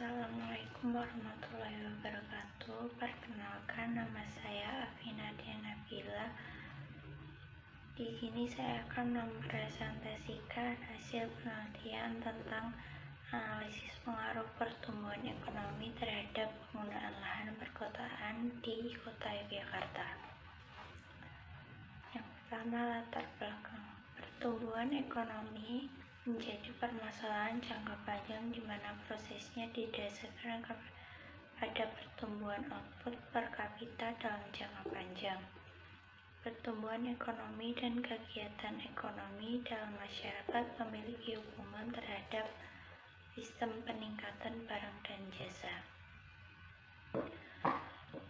Assalamualaikum warahmatullahi wabarakatuh. Perkenalkan, nama saya Afina Nabila. Di sini saya akan mempresentasikan hasil penelitian tentang analisis pengaruh pertumbuhan ekonomi terhadap penggunaan lahan perkotaan di Kota Yogyakarta. Yang pertama, latar belakang. Pertumbuhan ekonomi menjadi permasalahan jangka panjang di mana prosesnya didasarkan pada pertumbuhan output per kapita dalam jangka panjang. Pertumbuhan ekonomi dan kegiatan ekonomi dalam masyarakat memiliki hubungan terhadap sistem peningkatan barang dan jasa.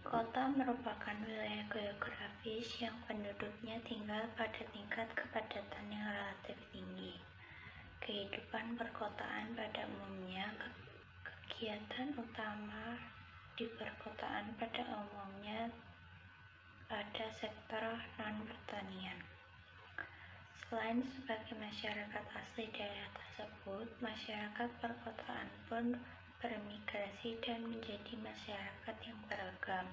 Kota merupakan wilayah geografis yang penduduknya tinggal pada tingkat kepadatan yang relatif tinggi. Kehidupan perkotaan pada umumnya, kegiatan utama di perkotaan pada umumnya pada sektor non-pertanian. Selain sebagai masyarakat asli daerah tersebut, masyarakat perkotaan pun bermigrasi dan menjadi masyarakat yang beragam.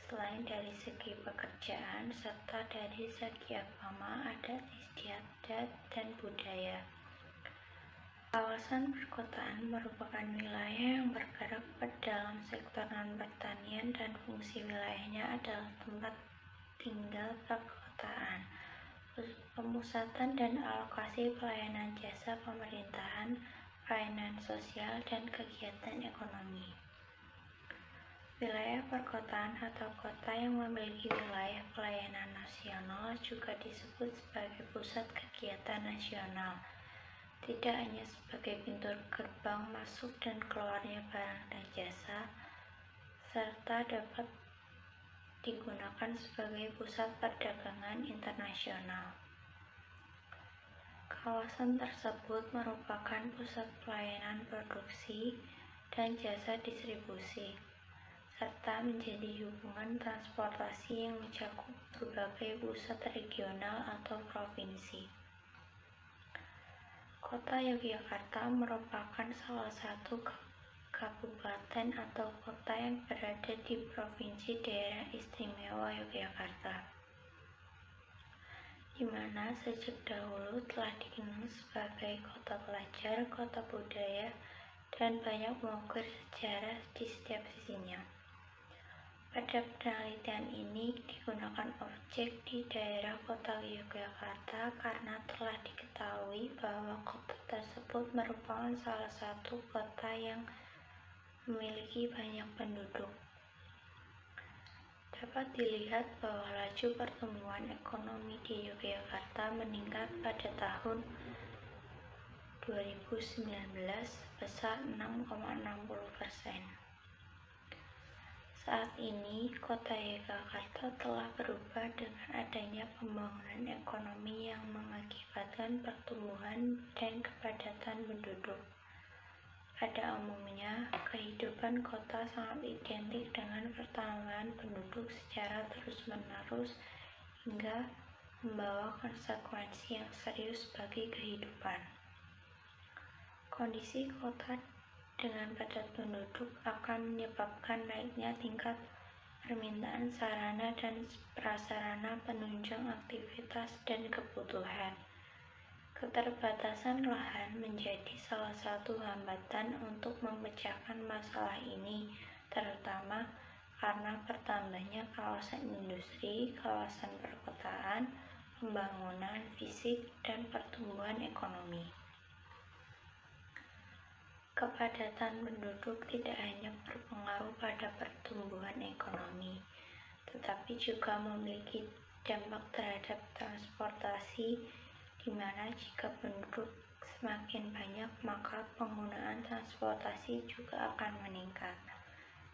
Selain dari segi pekerjaan, serta dari segi agama, adat istiadat, dan budaya. Kawasan perkotaan merupakan wilayah yang bergerak dalam sektor non-pertanian dan fungsi wilayahnya adalah tempat tinggal perkotaan, pemusatan dan alokasi pelayanan jasa pemerintahan, pelayanan sosial, dan kegiatan ekonomi. Wilayah perkotaan atau kota yang memiliki wilayah pelayanan nasional juga disebut sebagai pusat kegiatan nasional. Tidak hanya sebagai pintu gerbang masuk dan keluarnya barang dan jasa, serta dapat digunakan sebagai pusat perdagangan internasional. Kawasan tersebut merupakan pusat pelayanan produksi dan jasa distribusi, serta menjadi hubungan transportasi yang mencakup berbagai pusat regional atau provinsi. Kota Yogyakarta merupakan salah satu kabupaten atau kota yang berada di Provinsi Daerah Istimewa Yogyakarta, di mana sejak dahulu telah dikenal sebagai kota pelajar, kota budaya, dan banyak mengukir sejarah di setiap sisinya. Pada penelitian ini digunakan objek di daerah kota Yogyakarta karena telah diketahui bahwa kota tersebut merupakan salah satu kota yang memiliki banyak penduduk. Dapat dilihat bahwa laju pertumbuhan ekonomi di Yogyakarta meningkat pada tahun 2019 sebesar 6,60%. Saat ini, kota Yogyakarta telah berubah dengan adanya pembangunan ekonomi yang mengakibatkan pertumbuhan dan kepadatan penduduk. Pada umumnya, kehidupan kota sangat identik dengan pertambahan penduduk secara terus-menerus hingga membawa konsekuensi yang serius bagi kehidupan. Kondisi kota dengan padat penduduk akan menyebabkan naiknya tingkat permintaan sarana dan prasarana penunjang aktivitas dan kebutuhan. Keterbatasan lahan menjadi salah satu hambatan untuk memecahkan masalah ini, terutama karena bertambahnya kawasan industri, kawasan perkotaan, pembangunan fisik, dan pertumbuhan ekonomi. Kepadatan penduduk tidak hanya berpengaruh pada pertumbuhan ekonomi, tetapi juga memiliki dampak terhadap transportasi, di mana jika penduduk semakin banyak, maka penggunaan transportasi juga akan meningkat.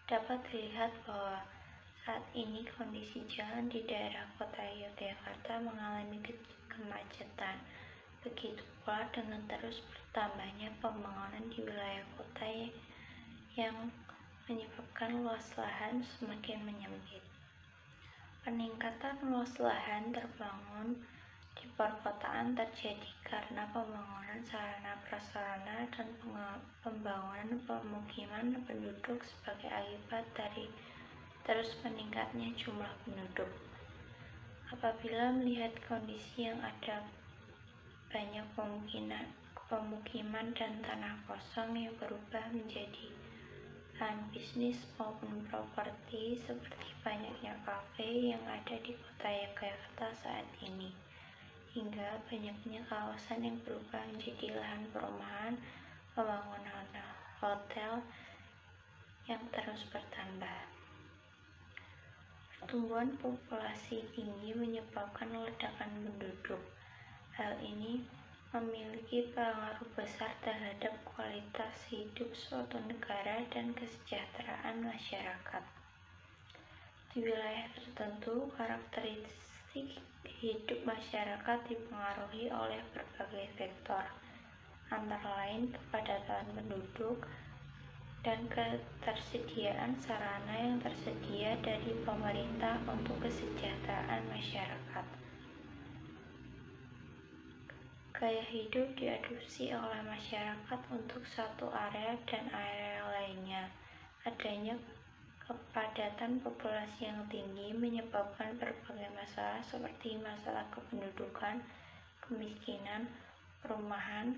Dapat dilihat bahwa saat ini kondisi jalan di daerah kota Yogyakarta mengalami kemacetan. Begitu pula dengan terus bertambahnya pembangunan di wilayah kota yang menyebabkan luas lahan semakin menyempit. Peningkatan luas lahan terbangun di perkotaan terjadi karena pembangunan sarana prasarana dan pembangunan pemukiman penduduk sebagai akibat dari terus meningkatnya jumlah penduduk. Apabila melihat kondisi yang ada banyak pemukiman dan tanah kosong yang berubah menjadi lahan bisnis maupun properti, seperti banyaknya kafe yang ada di kota Yogyakarta saat ini, hingga banyaknya kawasan yang berubah menjadi lahan perumahan, pembangunan hotel yang terus bertambah. Pertumbuhan populasi tinggi menyebabkan ledakan penduduk. Hal ini memiliki pengaruh besar terhadap kualitas hidup suatu negara dan kesejahteraan masyarakat. Di wilayah tertentu, karakteristik hidup masyarakat dipengaruhi oleh berbagai faktor, antara lain kepadatan penduduk dan ketersediaan sarana yang tersedia dari pemerintah untuk kesejahteraan masyarakat. Gaya hidup diadopsi oleh masyarakat untuk satu area dan area lainnya. Adanya kepadatan populasi yang tinggi menyebabkan berbagai masalah seperti masalah kependudukan, kemiskinan, perumahan.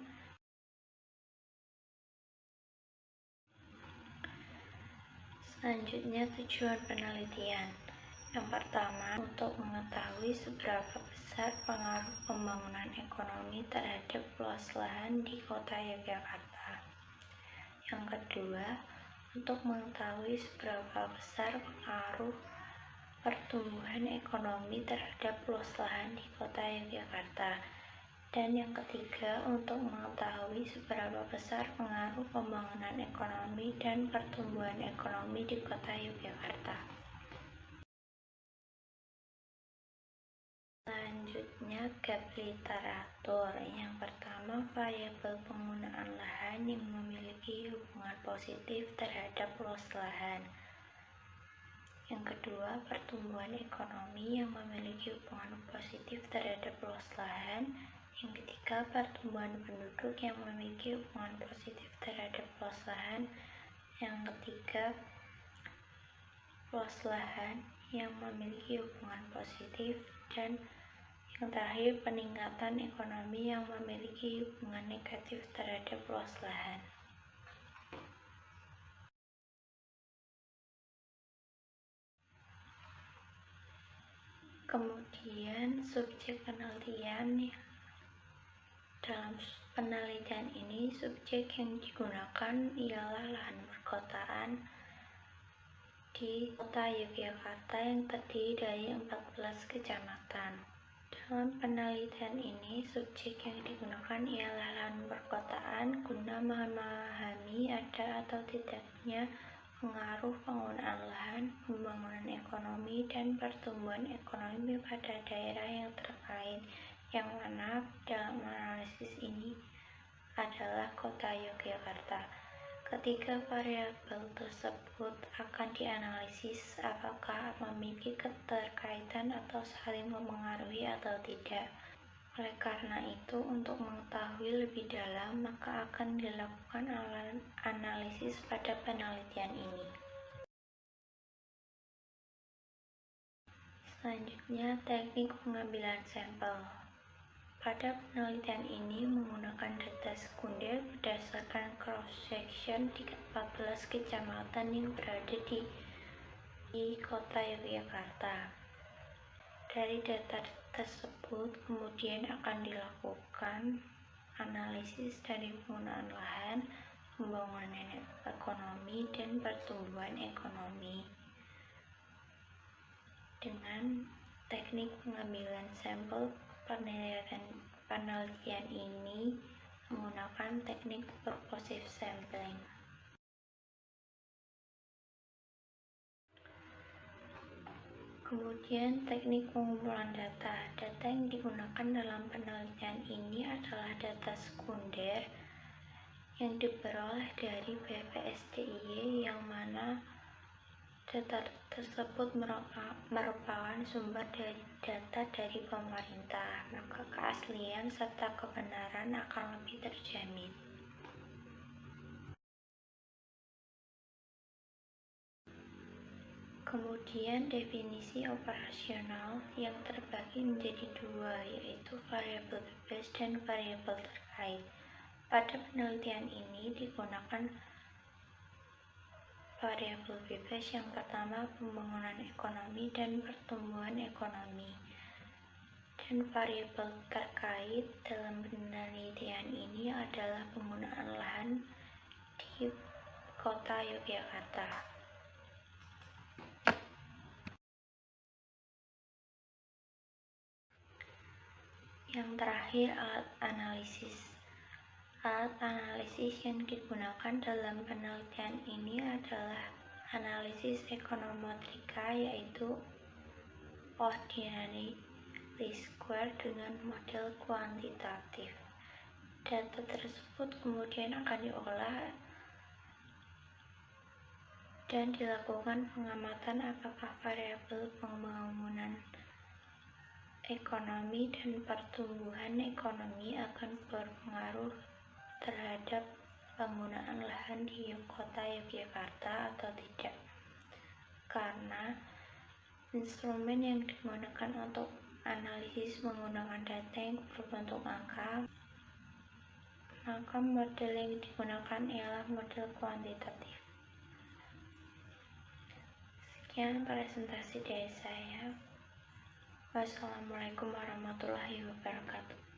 Selanjutnya, tujuan penelitian. Yang pertama, untuk mengetahui seberapa besar pengaruh pembangunan ekonomi terhadap luas lahan di kota Yogyakarta. Yang kedua, untuk mengetahui seberapa besar pengaruh pertumbuhan ekonomi terhadap luas lahan di kota Yogyakarta. Dan yang ketiga, untuk mengetahui seberapa besar pengaruh pembangunan ekonomi dan pertumbuhan ekonomi di kota Yogyakarta. Selanjutnya, gap literatur. Yang pertama, variabel penggunaan lahan yang memiliki hubungan positif terhadap luas lahan. Yang kedua, pertumbuhan ekonomi yang memiliki hubungan positif terhadap luas lahan. Yang ketiga, pertumbuhan penduduk yang memiliki hubungan positif terhadap luas lahan. Yang ketiga, luas lahan yang memiliki hubungan positif. Dan yang terakhir, peningkatan ekonomi yang memiliki hubungan negatif terhadap luas lahan. Kemudian, subjek penelitian. Dalam penelitian ini, subjek yang digunakan ialah lahan perkotaan di kota Yogyakarta yang terdiri dari 14 kecamatan. Dalam penelitian ini, subjek yang digunakan ialah lahan perkotaan guna memahami ada atau tidaknya pengaruh penggunaan lahan, pembangunan ekonomi, dan pertumbuhan ekonomi pada daerah yang terkait, yang mana dalam analisis ini adalah kota Yogyakarta. Ketiga variabel tersebut akan dianalisis apakah memiliki keterkaitan atau saling mempengaruhi atau tidak. Oleh karena itu, untuk mengetahui lebih dalam, maka akan dilakukan analisis pada penelitian ini. Selanjutnya, teknik pengambilan sampel. Pada penelitian ini menggunakan data sekunder berdasarkan cross-section di 14 kecamatan yang berada di kota Yogyakarta. Dari data tersebut kemudian akan dilakukan analisis dari penggunaan lahan, pembangunan ekonomi, dan pertumbuhan ekonomi. Dengan teknik pengambilan sampel, penelitian ini menggunakan teknik purposive sampling. Kemudian, teknik pengumpulan data. Data yang digunakan dalam penelitian ini adalah data sekunder yang diperoleh dari BPS DIY, yang mana Data tersebut merupakan sumber dari data dari pemerintah, maka keaslian serta kebenaran akan lebih terjamin. Kemudian definisi operasional yang terbagi menjadi dua, yaitu variabel bebas dan variabel terkait. Pada penelitian ini digunakan variabel bebas yang pertama pembangunan ekonomi dan pertumbuhan ekonomi. Dan variabel terkait dalam penelitian ini adalah penggunaan lahan di Kota Yogyakarta. Yang terakhir, alat analisis. Alat analisis yang digunakan dalam penelitian ini adalah analisis ekonometrika, yaitu ordinary least square dengan model kuantitatif. Data tersebut kemudian akan diolah dan dilakukan pengamatan apakah variabel pembangunan ekonomi dan pertumbuhan ekonomi akan berpengaruh terhadap penggunaan lahan di Kota Yogyakarta atau tidak. Karena instrumen yang digunakan untuk analisis menggunakan data yang berbentuk angka, maka model yang digunakan ialah model kuantitatif. Sekian presentasi dari saya. Wassalamualaikum warahmatullahi wabarakatuh.